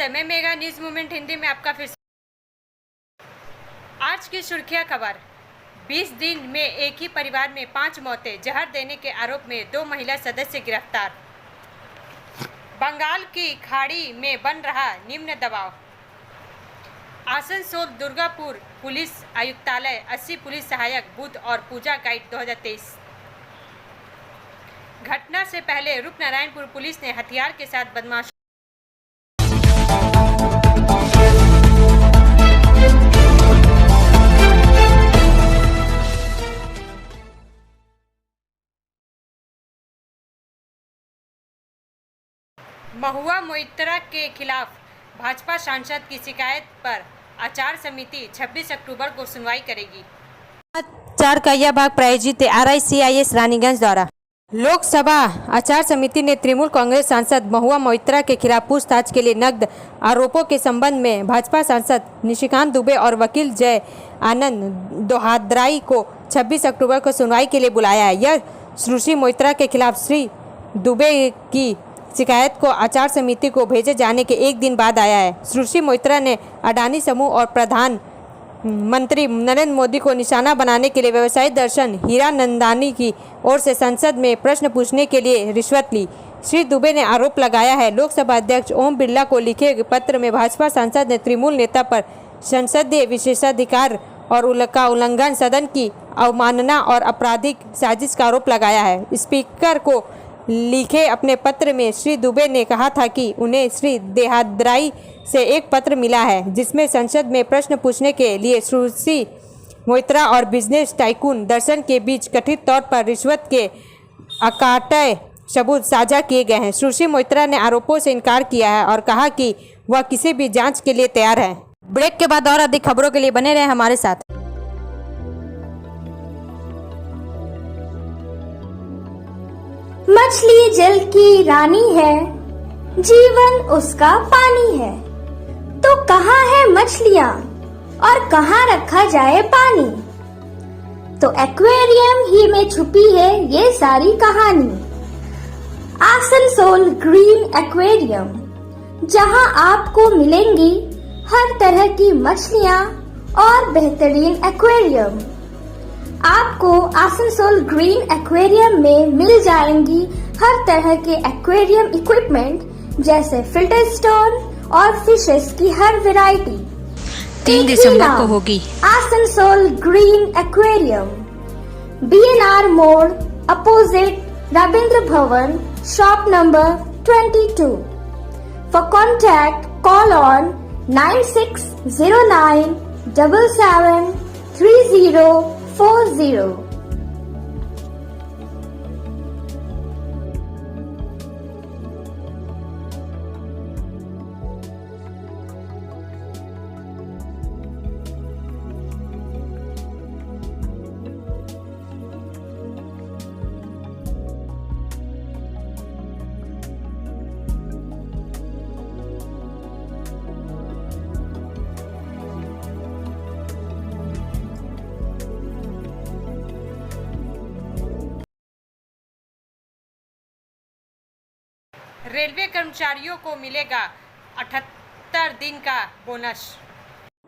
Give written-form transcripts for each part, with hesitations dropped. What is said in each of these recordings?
नमस्ते, मैं mega news movement Hindi में आपका फिर आज की सुर्खियां खबर। 20 दिन में एक ही परिवार में 5 मौतें, जहर देने के आरोप में 2 महिला सदस्य गिरफ्तार। बंगाल की खाड़ी में बन रहा निम्न दबाव। आसनसोल दुर्गापुर पुलिस आयुक्तालय 80 पुलिस सहायक बुध और पूजा गाइड 2023। घटना से पहले रूपनारायणपुर पुलिस ने हथियार के साथ बदमाश महुआ मोइत्रा के खिलाफ भाजपा सांसद की शिकायत पर आचार समिति 26 अक्टूबर को सुनवाई करेगी। चार कहिया भाग प्रायोजित RICIS रानीगंज द्वारा लोकसभा आचार समिति ने तृणमूल कांग्रेस सांसद महुआ मोइत्रा के खिलाफ पूछताछ के लिए नग्न आरोपों के संबंध में भाजपा सांसद निशिकांत दुबे और वकील जय आनंद दोहाद्राई को 26 अक्टूबर को सुनवाई के लिए बुलाया है। यह सुश्री मोइत्रा के खिलाफ श्री दुबे की शिकायत को आचार समिति को भेजे जाने के एक दिन बाद आया है। सुश्री मोइत्रा ने अडानी समूह और प्रधानमंत्री नरेंद्र मोदी को निशाना बनाने के लिए व्यवसायी दर्शन हीरानंदानी की ओर से संसद में प्रश्न पूछने के लिए रिश्वत ली। श्री दुबे ने आरोप लगाया है लोकसभा अध्यक्ष ओम बिरला को लिखे पत्र में भाजपा सांसद ने तृणमूल नेता पर संसदीय विशेषाधिकार और उनका उल्लंघन, सदन की अवमानना और आपराधिक साजिश का आरोप लगाया है। स्पीकर को लिखे अपने पत्र में श्री दुबे ने कहा था कि उन्हें श्री दोहाद्राई से एक पत्र मिला है जिसमें संसद में प्रश्न पूछने के लिए सुश्री मोइत्रा और बिजनेस टाइकून दर्शन के बीच कथित तौर पर रिश्वत के अकाट्य सबूत साझा किए गए हैं। सुश्री मोइत्रा ने आरोपों से इनकार किया है और कहा कि वह किसी भी जांच के लिए तैयार है। ब्रेक के बाद और अधिक खबरों के लिए बने रहे हमारे साथ। मछली जल की रानी है, जीवन उसका पानी है। तो कहाँ है मछलियाँ और कहाँ रखा जाए पानी? तो एक्वेरियम ही में छुपी है ये सारी कहानी। आसनसोल ग्रीन एक्वेरियम, जहाँ आपको मिलेंगी हर तरह की मछलियाँ और बेहतरीन एक्वेरियम। आपको आसनसोल ग्रीन एक्वेरियम में मिल जाएंगी हर तरह के एक्वेरियम इक्विपमेंट जैसे फिल्टर स्टोन और फिशेस की हर वैरायटी। 3 दिसंबर को होगी आसनसोल ग्रीन एक्वेरियम, BNR मोड़ opposite Ravindra Bhavan, shop number 22। For contact call on 9609 77 3040। Railway कर्मचारियों को मिलेगा 78 दिन का बोनस।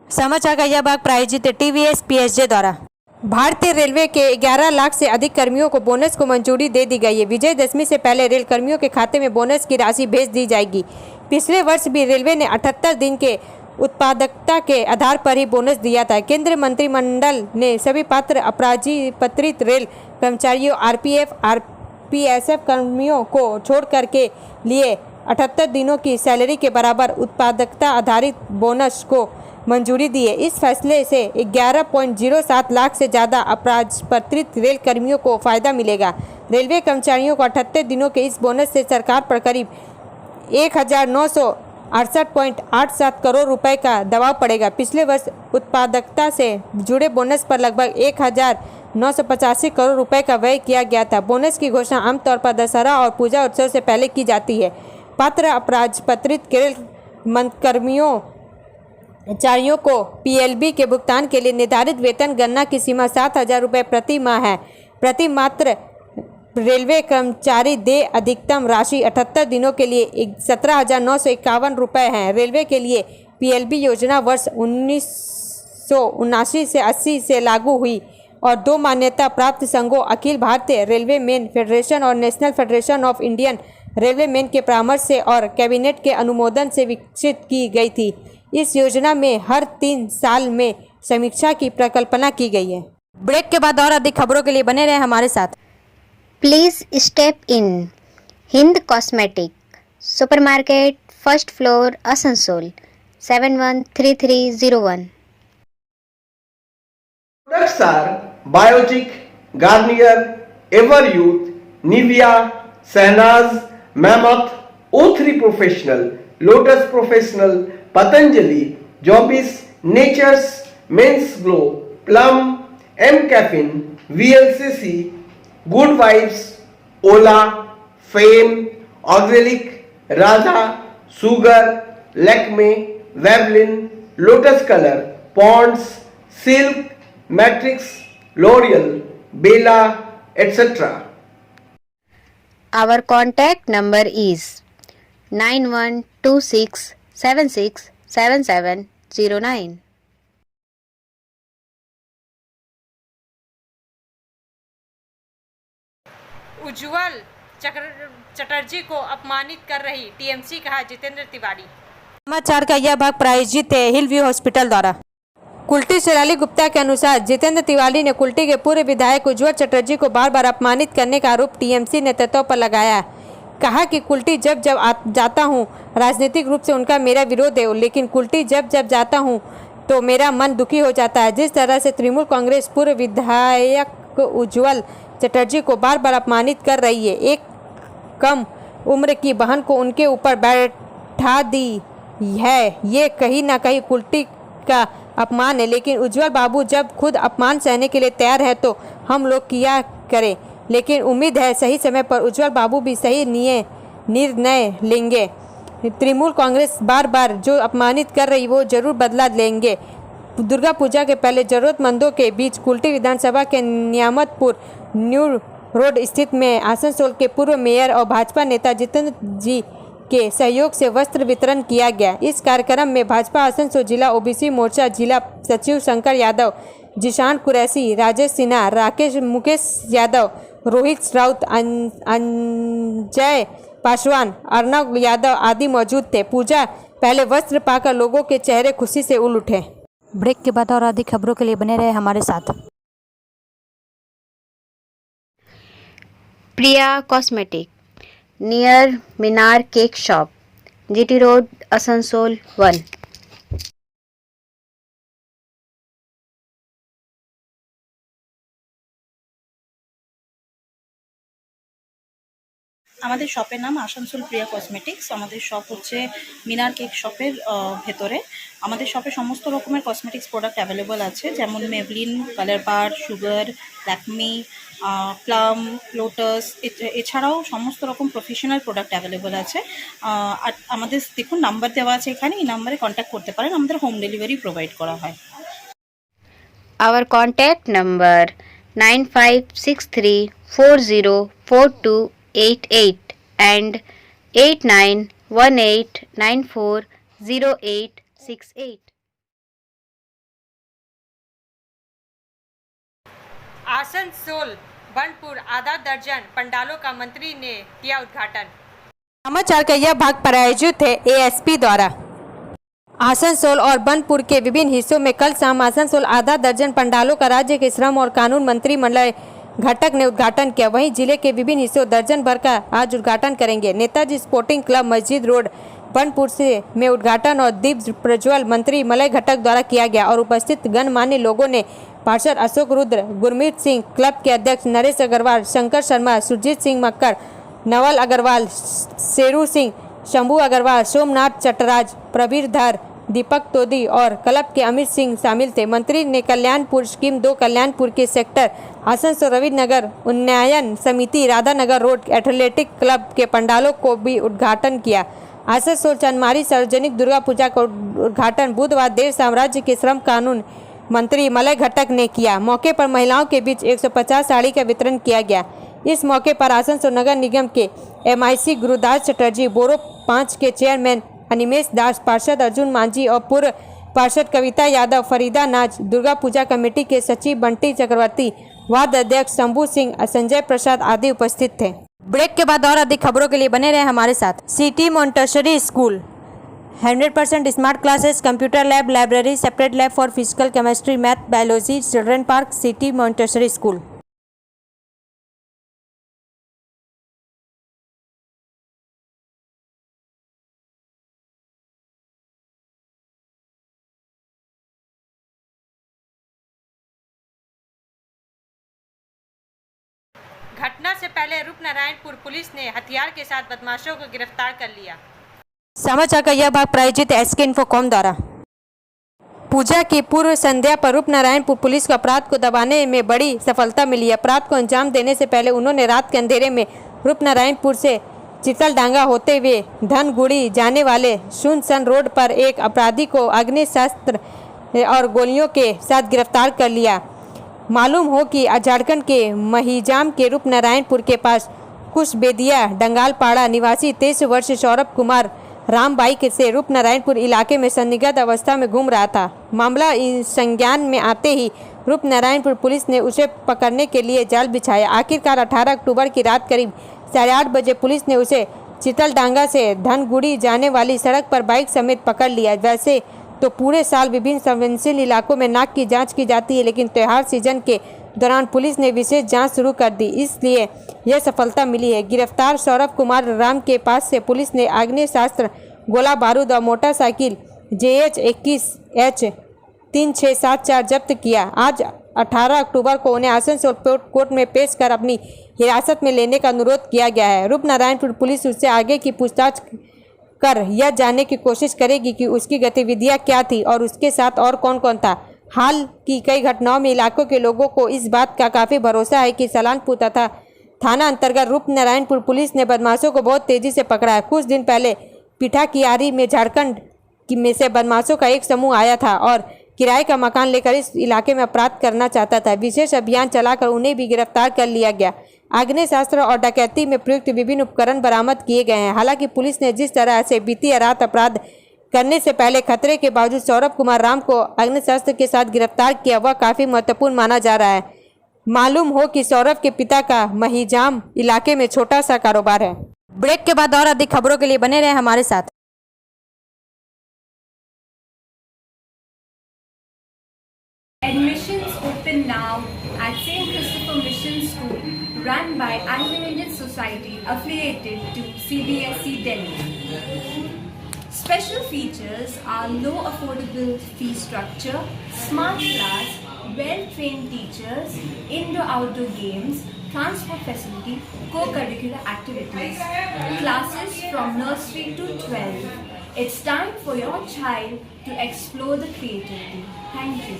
समाचार का यह भाग प्रायोजित TVS PSJ द्वारा भारतीय रेलवे के 11 लाख से अधिक कर्मियों को बोनस को मंजूरी दे दी गई है। विजयदशमी से पहले रेल कर्मियों के खाते में बोनस की राशि भेज दी जाएगी। पिछले वर्ष भी रेलवे ने 78 दिन के उत्पादकता के आधार पर ही बोनस दिया था। केंद्रीय मंत्रिमंडल ने सभी पात्र अपराजीपत्रित रेल कर्मचारियों RPF RPSF कर्मियों को छोड़ करके लिए 78 दिनों की सैलरी के बराबर उत्पादकता आधारित बोनस को मंजूरी दी है। इस फैसले से 11.07 लाख से ज़्यादा अपराजीपत्रित रेल कर्मियों को फायदा मिलेगा। रेलवे कर्मचारियों को 78 दिनों के इस बोनस से सरकार पर करीब 1968.87 करोड़ रुपए का दबाव पड़ेगा। पिछले वर्ष उत्पादकता से जुड़े बोनस पर लगभग 1985 करोड़ रुपए का व्यय किया गया था। बोनस की घोषणा आमतौर पर दशहरा और पूजा उत्सव से पहले की जाती है। पात्र अपराजीपत्रित रेल कर्मचारियों को PLB के भुगतान के लिए निर्धारित वेतन गणना की सीमा 7,000 रुपये प्रति माह है। प्रति मात्र रेलवे कर्मचारी दे अधिकतम राशि 78 दिनों के लिए 17,951 रुपये है। रेलवे के लिए पीएलबी योजना वर्ष 1979 से 80 से लागू हुई और 2 मान्यता प्राप्त संघों Akhil Bharatiya railway man federation और national federation of Indian railway man के परामर्श से और कैबिनेट के अनुमोदन से विकसित की गई थी। इस योजना में हर 3 साल में समीक्षा की परिकल्पना की गई है। ब्रेक के बाद और अधिक खबरों के लिए बने रहे हमारे साथ। Please step in. Hind Cosmetic, Supermarket, First Floor, Asansol, 713301. Products are Biotic, Garnier, Everyouth, Nivea, Sahnaz, Mammoth, O3 Professional, Lotus Professional, Patanjali, Jobis, Nature's, Men's Glow, Plum, M Caffeine, VLCC, Good Vibes, Ola, Fame, Auxilic, Radha, Sugar, Lakme, Vavlin, Lotus Color, Ponds, Silk, Matrix, L'Oreal, Bella, etc. Our contact number is 9126767709. उज्ज्वल चटर्जी को अपमानित कर रही TMC, कहा जितेंद्र तिवारी। समाचार का यह भाग प्रायोजित है हिल व्यू हॉस्पिटल द्वारा। कुल्टी शेराली गुप्ता के अनुसार जितेंद्र तिवारी ने कुल्टी के पूर्व विधायक उज्ज्वल चटर्जी को बार बार अपमानित करने का आरोप टीएमसी नेतृत्व पर लगाया। कहा कि कुल्टी जब जाता हूं, राजनीतिक रूप से उनका मेरा विरोध है, लेकिन कुल्टी जब जाता हूं तो मेरा मन दुखी हो जाता है। जिस तरह से तृणमूल कांग्रेस पूर्व विधायक उज्ज्वल चटर्जी को बार बार अपमानित कर रही है, एक कम उम्र की बहन को उनके ऊपर बैठा दी है, ये कहीं ना कहीं कुल्टी का अपमान है। लेकिन उज्ज्वल बाबू जब खुद अपमान सहने के लिए तैयार है तो हम लोग किया करें, लेकिन उम्मीद है सही समय पर उज्ज्वल बाबू भी सही निर्णय लेंगे। तृणमूल कांग्रेस बार बार जो अपमानित कर रही वो जरूर बदला लेंगे। दुर्गा पूजा के पहले जरूरतमंदों के बीच कुल्टी विधानसभा के नियामतपुर न्यू रोड स्थित में आसनसोल के पूर्व मेयर और भाजपा नेता जितेंद्र जी के सहयोग से वस्त्र वितरण किया गया। इस कार्यक्रम में भाजपा आसनसोल जिला ओबीसी मोर्चा जिला सचिव शंकर यादव, जिशान कुरैशी, राजेश सिन्हा, मुकेश यादव, रोहित राउत, अंजय पासवान, अर्नब यादव आदि मौजूद थे। पूजा पहले वस्त्र पाकर लोगों के चेहरे खुशी से उल उठे। ब्रेक के बाद और अधिक खबरों के लिए बने रहे हमारे साथ। Priya Cosmetic, near Minar Cake Shop, GT Road, Asansol 1. আমাদের শপের নাম আসানসোল প্রিয়া কসমেটিক্স। আমাদের শপ হচ্ছে মিনার কেক শপের ভেতরে। আমাদের শপে সমস্ত রকমের কসমেটিক্স প্রোডাক্ট অ্যাভেলেবল আছে, যেমন মেভলিন, কালার বার, সুগার, ল্যাকমি, প্লাম, লোটাস, এছাড়াও সমস্ত রকম প্রফেশনাল প্রোডাক্ট অ্যাভেলেবল আছে। আর আমাদের দেখুন নাম্বার দেওয়া আছে এখানে, এই নাম্বারে কন্ট্যাক্ট করতে পারেন। আমাদের হোম ডেলিভারি প্রোভাইড করা হয়। Our contact number 9563404288 and 8918940868. Asansol Burnpur आधा दर्जन पंडालों का मंत्री ने किया उद्घाटन। समाचार का यह भाग प्रायोजित है एएसपी द्वारा। आसनसोल और बनपुर के विभिन्न हिस्सों में कल शाम आसनसोल आधा दर्जन पंडालों का राज्य के श्रम और कानून मंत्री मलय घटक ने उद्घाटन किया। वहीं जिले के विभिन्न हिस्सों दर्जन भर का आज उद्घाटन करेंगे। नेताजी स्पोर्टिंग क्लब मस्जिद रोड बनपुर से में उद्घाटन और दीप प्रज्वल मंत्री मलय घटक द्वारा किया गया और उपस्थित गणमान्य लोगों ने पार्षद अशोक रुद्र, गुरमीत सिंह, क्लब के अध्यक्ष नरेश अग्रवाल, शंकर शर्मा, सुरजीत सिंह मक्कर, नवल अग्रवाल, शेरू सिंह, शंभू अग्रवाल, सोमनाथ चटराज, प्रवीर धर, दीपक तोदी और क्लब के अमित सिंह शामिल थे। मंत्री ने कल्याणपुर स्कीम 2 कल्याणपुर के सेक्टर आसनसोल रविनगर उन्नयन समिति राधानगर रोड एथलेटिक क्लब के पंडालों को भी उद्घाटन किया। आसनसोल चनमारी सार्वजनिक दुर्गा पूजा का उद्घाटन बुधवार देर शाम राज्य के श्रम कानून मंत्री मलय घटक ने किया। मौके पर महिलाओं के बीच 150 साड़ी का वितरण किया गया। इस मौके पर आसनसोल नगर निगम के MIC गुरुदास चटर्जी, बोरो 5 के चेयरमैन अनिमेश दास, पार्षद अर्जुन मांझी और पूर्व पार्षद कविता यादव, फरीदा नाज, दुर्गा पूजा कमेटी के सचिव बंटी चक्रवर्ती, वार्ड अध्यक्ष शंभू सिंह, संजय प्रसाद आदि उपस्थित थे। ब्रेक के बाद और अधिक खबरों के लिए बने रहे हमारे साथ। City Montessori school 100% smart classes, computer lab, library, separate lab for physical, chemistry, math, biology, children park, city Montessori school. घटना से पहले रूपनारायणपुर पुलिस ने हथियार के साथ बदमाशों को गिरफ्तार कर लिया। समाचार का यह भाग प्रायोजित SK इन्फोकॉम द्वारा। पूजा की पूर्व संध्या पर रूपनारायणपुर पुलिस को अपराध को दबाने में बड़ी सफलता मिली। अपराध को अंजाम देने से पहले उन्होंने रात के अंधेरे में रूपनारायणपुर से चितलडांगा होते हुए धनगुड़ी जाने वाले सुनसन रोड पर एक अपराधी को अग्निशस्त्र और गोलियों के साथ गिरफ्तार कर लिया। मालूम हो कि झारखंड के महिजाम के रूपनारायणपुर के पास कुशबेदिया डंगालपाड़ा निवासी 23 वर्षीय सौरभ कुमार राम बाइक से रूपनारायणपुर इलाके में संदिग्ध अवस्था में घूम रहा था। मामला संज्ञान में आते ही रूपनारायणपुर पुलिस ने उसे पकड़ने के लिए जाल बिछाया। आखिरकार 18 अक्टूबर की रात करीब 8:30 बजे पुलिस ने उसे चितलडांगा से धनगुड़ी जाने वाली सड़क पर बाइक समेत पकड़ लिया। वैसे तो पूरे साल विभिन्न संवेदनशील इलाकों में नाक की जांच की जाती है, लेकिन त्यौहार सीजन के दौरान पुलिस ने विशेष जांच शुरू कर दी, इसलिए यह सफलता मिली है। गिरफ्तार सौरभ कुमार राम के पास से पुलिस ने आग्नेयास्त्र, गोला बारूद और मोटरसाइकिल JH 21H 3674 जब्त किया। आज 18 अक्टूबर को उन्हें आसनसोल कोर्ट में पेश कर अपनी हिरासत में लेने का अनुरोध किया गया है। रूपनारायणपुर पुलिस उससे आगे की पूछताछ कर यह जानने की कोशिश करेगी कि उसकी गतिविधियां क्या थी और उसके साथ और कौन कौन था। हाल की कई घटनाओं में इलाकों के लोगों को इस बात का काफ़ी भरोसा है कि सलानपुर तथा थाना अंतर्गत रूपनारायणपुर पुलिस ने बदमाशों को बहुत तेजी से पकड़ा है। कुछ दिन पहले पिठाकियारी में झारखंड में से बदमाशों का एक समूह आया था और किराए का मकान लेकर इस इलाके में अपराध करना चाहता था। विशेष अभियान चलाकर उन्हें भी गिरफ्तार कर लिया गया। आग्नेयास्त्र और डकैती में प्रयुक्त विभिन्न उपकरण बरामद किए गए हैं। हालांकि पुलिस ने जिस तरह से बीती रात अपराध करने से पहले खतरे के बावजूद सौरभ कुमार राम को आग्नेयास्त्र के साथ गिरफ्तार किया, वह काफ़ी महत्वपूर्ण माना जा रहा है। मालूम हो कि सौरभ के पिता का महिजाम इलाके में छोटा सा कारोबार है। ब्रेक के बाद और अधिक खबरों के लिए बने रहे हमारे साथ। Admissions open now at St. Christopher Mission School, run by Anglo-Indian Society affiliated to CBSE Delhi. Special features are low affordable fee structure, smart class, well-trained teachers, indoor-outdoor games, transport facility, co-curricular activities, classes from nursery to 12. It's time for your child to explore the creativity. Thank you.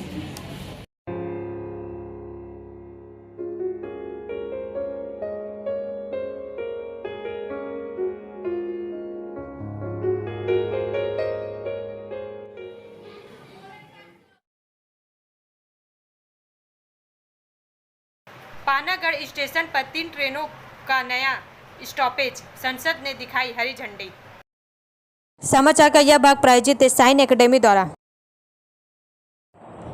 Panagarh station पर 3 ट्रेनों का नया stoppage, संसद ने दिखाई हरी झंडी। समाचार का यह भाग प्रायोजित है साइन एकेडमी द्वारा।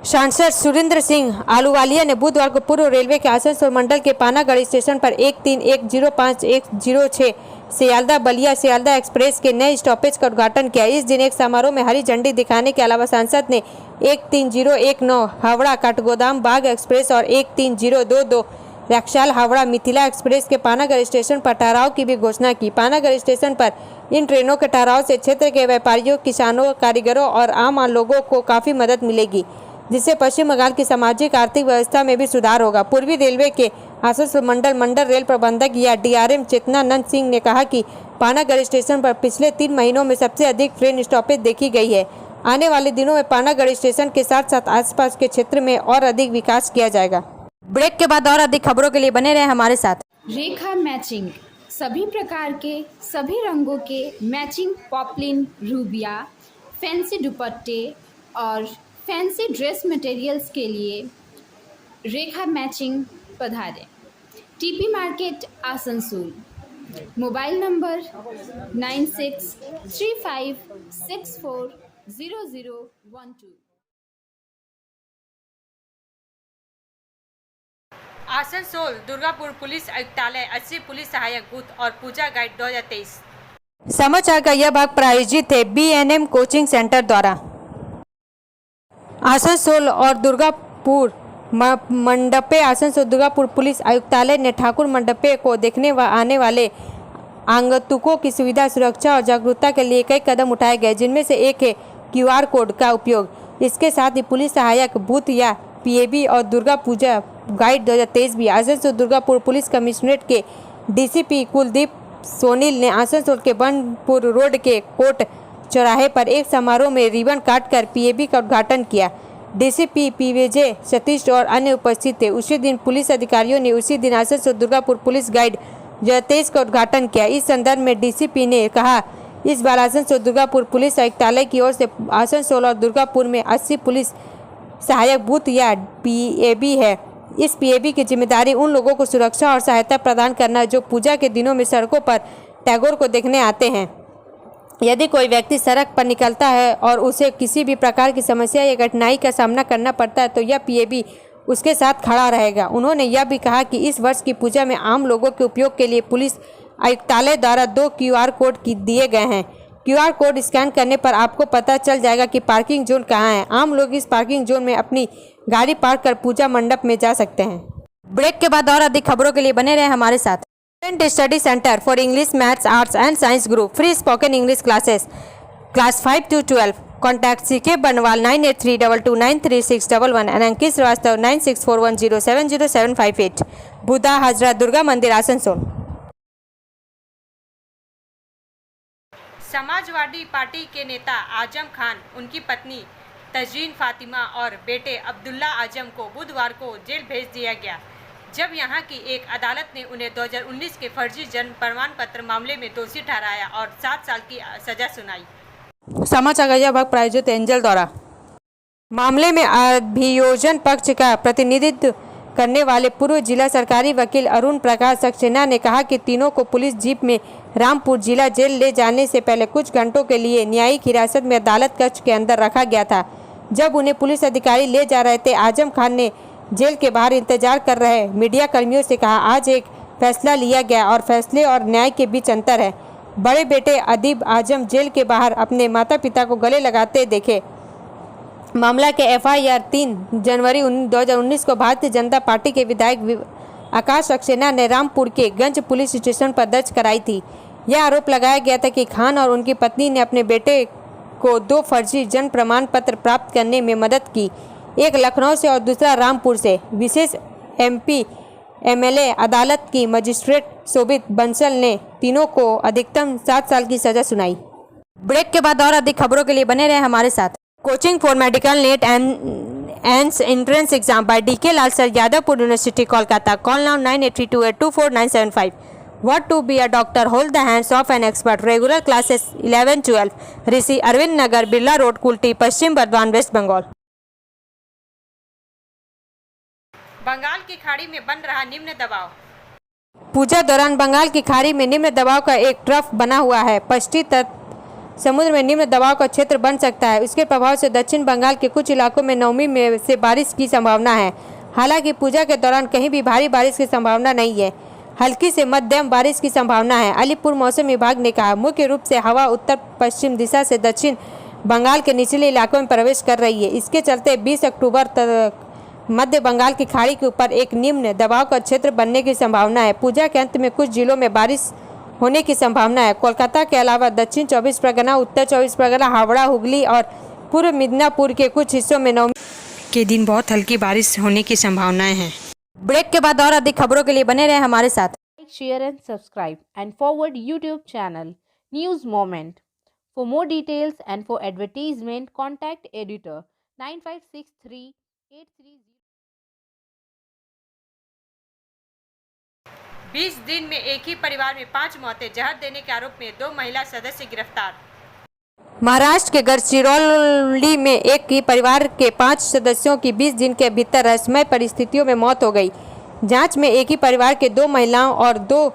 सांसद सुरेंद्र सिंह आलूवालिया ने बुधवार को पूर्व रेलवे के आसनसोल मंडल के पानागढ़ स्टेशन पर 13105106 सियालदा बलिया सियालदा एक्सप्रेस के नए स्टॉपेज का उद्घाटन किया। इस दिन एक समारोह में हरी झंडी दिखाने के अलावा सांसद ने 13019 हावड़ा काठगोदाम बाग एक्सप्रेस और 13022 रक्षाल हावड़ा मिथिला एक्सप्रेस के पानागढ़ स्टेशन पर ठहराव की भी घोषणा की। पानागढ़ स्टेशन पर इन ट्रेनों के ठहराव से क्षेत्र के व्यापारियों, किसानों, कारीगरों और आम लोगों को काफ़ी मदद मिलेगी, जिससे पश्चिम बंगाल की सामाजिक आर्थिक व्यवस्था में भी सुधार होगा। पूर्वी रेलवे के आसनसोल मंडल रेल प्रबंधक या DRM चेतनानंद सिंह ने कहा कि पानागढ़ स्टेशन पर पिछले 3 महीनों में सबसे अधिक ट्रेन स्टॉपेज देखी गई है। आने वाले दिनों में पानागढ़ स्टेशन के साथ साथ आसपास के क्षेत्र में और अधिक विकास किया जाएगा। ब्रेक के बाद और अधिक खबरों के लिए बने रहे हमारे साथ। रेखा मैचिंग, सभी प्रकार के सभी रंगों के मैचिंग पॉपलिन, रूबिया, फैंसी दुपट्टे और फैंसी ड्रेस मटेरियल्स के लिए रेखा मैचिंग पधारें। TP market Asansol. Mobile number 9635640012। Asansol Durgapur police आयुक्तालय 80 पुलिस सहायक बूथ और पूजा गाइड 2023। समाचार का यह भाग प्रायोजित है BNM कोचिंग सेंटर द्वारा। आसनसोल और दुर्गापुर मंडपे आसनसोल दुर्गापुर पुलिस आयुक्तालय ने ठाकुर मंडपे को देखने व आने वाले आगंतुकों की सुविधा, सुरक्षा और जागरूकता के लिए कई कदम उठाए गए, जिनमें से एक है QR कोड का उपयोग। इसके साथ ही पुलिस सहायक बूथ या PAB और दुर्गा पूजा गाइड 2023 भी। आसनसोल दुर्गापुर पुलिस कमिश्नरेट के DCP कुलदीप सोनील ने आसनसोल के बनपुर रोड के कोट चौराहे पर एक समारोह में रिबन काटकर PAB का उद्घाटन किया। DCP PVJ सतीश और अन्य उपस्थित थे। उसी दिन पुलिस अधिकारियों ने उसी दिन आसनसोल दुर्गापुर पुलिस गाइड 2023 का उद्घाटन किया। इस संदर्भ में DCP ने कहा, इस बार आसनसोल दुर्गापुर पुलिस आयुक्तालय की ओर से आसनसोल और दुर्गापुर में 80 पुलिस सहायक बूथ या PAB है। इस PAB की जिम्मेदारी उन लोगों को सुरक्षा और सहायता प्रदान करना जो पूजा के दिनों में सड़कों पर टैगोर को देखने आते हैं। यदि कोई व्यक्ति सड़क पर निकलता है और उसे किसी भी प्रकार की समस्या या कठिनाई का सामना करना पड़ता है तो यह PAB उसके साथ खड़ा रहेगा। उन्होंने यह भी कहा कि इस वर्ष की पूजा में आम लोगों के उपयोग के लिए पुलिस आयुक्तालय द्वारा 2 QR कोड दिए गए हैं। QR कोड स्कैन करने पर आपको पता चल जाएगा कि पार्किंग जोन कहाँ है। आम लोग इस पार्किंग जोन में अपनी गाड़ी पार्क कर पूजा मंडप में जा सकते हैं। ब्रेक के बाद और अधिक खबरों के लिए बने रहे हमारे साथ। Study centre for English, maths, arts and science group, free spoken English classes, class 5 to 12। Contact CK बनवाल 9832293611 एंड अंकित श्रीवास्तव 9641070758। बुधा हाजरा दुर्गा मंदिर आसनसोल। समाजवादी पार्टी के नेता आजम खान, उनकी पत्नी तजरीन फातिमा और बेटे अब्दुल्ला आजम को बुधवार को जेल भेज दिया गया, जब यहां की एक अदालत ने उन्हें 2019 के फर्जी जन्म प्रमाण पत्र मामले में दोषी ठहराया और 7 साल की सजा सुनाई। समाचार का यह भाग प्रायोजित एंजल द्वारा। मामले में अभियोजन पक्ष का प्रतिनिधित्व करने वाले पूर्व जिला सरकारी वकील अरुण प्रकाश सक्सेना ने कहा कि तीनों को पुलिस जीप में रामपुर जिला जेल ले जाने से पहले कुछ घंटों के लिए न्यायिक हिरासत में अदालत कक्ष के अंदर रखा गया था। जब उन्हें पुलिस अधिकारी ले जा रहे थे, आजम खान ने जेल के बाहर इंतजार कर रहे मीडिया कर्मियों से कहा, आज एक फैसला लिया गया और फैसले और न्याय के बीच अंतर है। बड़े बेटे अदीब आजम जेल के बाहर अपने माता पिता को गले लगाते देखे। मामला के FIR 3 जनवरी 2019 को भारतीय जनता पार्टी के विधायक आकाश सक्सेना ने रामपुर के गंज पुलिस स्टेशन पर दर्ज कराई थी। यह आरोप लगाया गया था कि खान और उनकी पत्नी ने अपने बेटे को 2 फर्जी जन्म प्रमाण पत्र प्राप्त करने में मदद की, एक लखनऊ से और दूसरा रामपुर से। विशेष MP MLA अदालत की मजिस्ट्रेट शोभित बंसल ने तीनों को अधिकतम 7 साल की सजा सुनाई। ब्रेक के बाद और अधिक खबरों के लिए बने रहे हमारे साथ। Coaching for medical NET and entrance exam by DK Lal sir, Jadavpur University, Kolkata. Call now 9832824975। What to be a doctor? Hold the hands of an expert. Regular classes 11-12. Rishi Arvind Nagar, Birla road, Kulti, Paschim Bardhaman, waste Bengal. Bengal की खाड़ी में बन रहा निम्न दबाव। पूजा दौरान बंगाल की खाड़ी में निम्न दबाव का एक ट्रफ बना हुआ है। पश्चिमी तट समुद्र में निम्न दबाव का क्षेत्र बन सकता है। उसके प्रभाव से दक्षिण बंगाल के कुछ इलाकों में नवमी में से बारिश की संभावना है। हालांकि पूजा के दौरान कहीं भी भारी बारिश की संभावना नहीं है। हल्की से मध्यम बारिश की संभावना है। अलीपुर मौसम विभाग ने कहा, मुख्य रूप से हवा उत्तर पश्चिम दिशा से दक्षिण बंगाल के निचले इलाकों में प्रवेश कर रही है। इसके चलते 20 अक्टूबर तक मध्य बंगाल की खाड़ी के ऊपर एक निम्न दबाव का क्षेत्र बनने की संभावना है। पूजा के अंत में कुछ जिलों में बारिश होने की संभावना है। कोलकाता के अलावा दक्षिण 24 परगना, उत्तर 24 परगना, हावड़ा, हुगली और पूर्व मिदनापुर के कुछ हिस्सों में नवमी के दिन बहुत हल्की बारिश होने की संभावनाएं हैं। ब्रेक के बाद और अधिक खबरों के लिए बने रहे हमारे साथ। Share and subscribe and forward YouTube channel News Moment. For more details and for advertisement, contact editor 956383. 20 दिन में एक ही परिवार में 5 मौतें, जहर देने के आरोप में 2 महिला सदस्य गिरफ्तार। महाराष्ट्र के गढ़चिरौली में एक ही परिवार के 5 सदस्यों की 20 दिन के भीतर रहस्यमय परिस्थितियों में मौत हो गई। जांच में एक ही परिवार के 2 महिलाओं और 2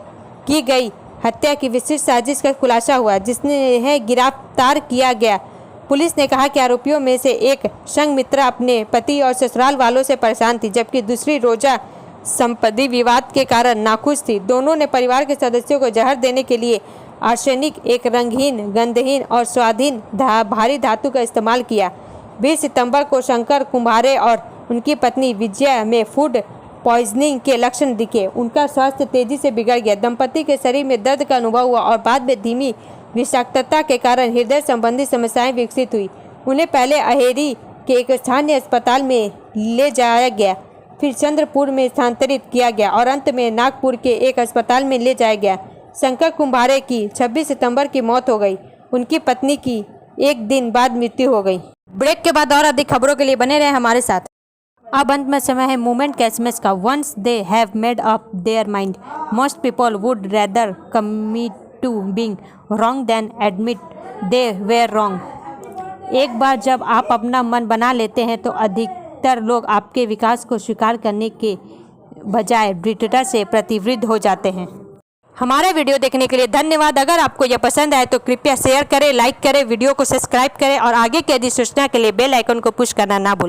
की गई हत्या की विशिष्ट साजिश का खुलासा हुआ, जिसने गिरफ्तार किया गया। पुलिस ने कहा कि आरोपियों में से एक संघमित्रा अपने पति और ससुराल वालों से परेशान थी, जबकि दूसरी रोजा संपत्ति विवाद के कारण नाखुश थी। दोनों ने परिवार के सदस्यों को जहर देने के लिए आर्सेनिक, एक रंगहीन, गंधहीन और स्वादहीन भारी धातु का इस्तेमाल किया। 20 सितंबर को शंकर कुम्हारे और उनकी पत्नी विजया में फूड पॉइजनिंग के लक्षण दिखे। उनका स्वास्थ्य तेजी से बिगड़ गया। दंपति के शरीर में दर्द का अनुभव हुआ और बाद में धीमी विषाक्तता के कारण हृदय संबंधी समस्याएं विकसित हुई। उन्हें पहले अहेरी के एक स्थानीय अस्पताल में ले जाया गया, फिर चंद्रपुर में स्थानांतरित किया गया और अंत में नागपुर के एक अस्पताल में ले जाया गया। शंकर कुम्हारे की 26 सितंबर की मौत हो गई। उनकी पत्नी की एक दिन बाद मृत्यु हो गई। ब्रेक के बाद और अधिक खबरों के लिए बने रहे हमारे साथ। अब अंत में समय है मूवमेंट का एसएमएस का। Once they have made up their mind, most people would rather commit to being wrong than admit they were wrong. एक बार जब आप अपना मन बना लेते हैं तो अधिकतर लोग आपके विकास को स्वीकार करने के बजाय दृढ़ता से प्रतिवृद्ध हो जाते हैं। हमारे वीडियो देखने के लिए धन्यवाद। अगर आपको यह पसंद आए तो कृपया शेयर करें, लाइक करें, वीडियो को सब्सक्राइब करें और आगे की अधिक सूचना के लिए बेल आइकन को पुश करना ना भूलें।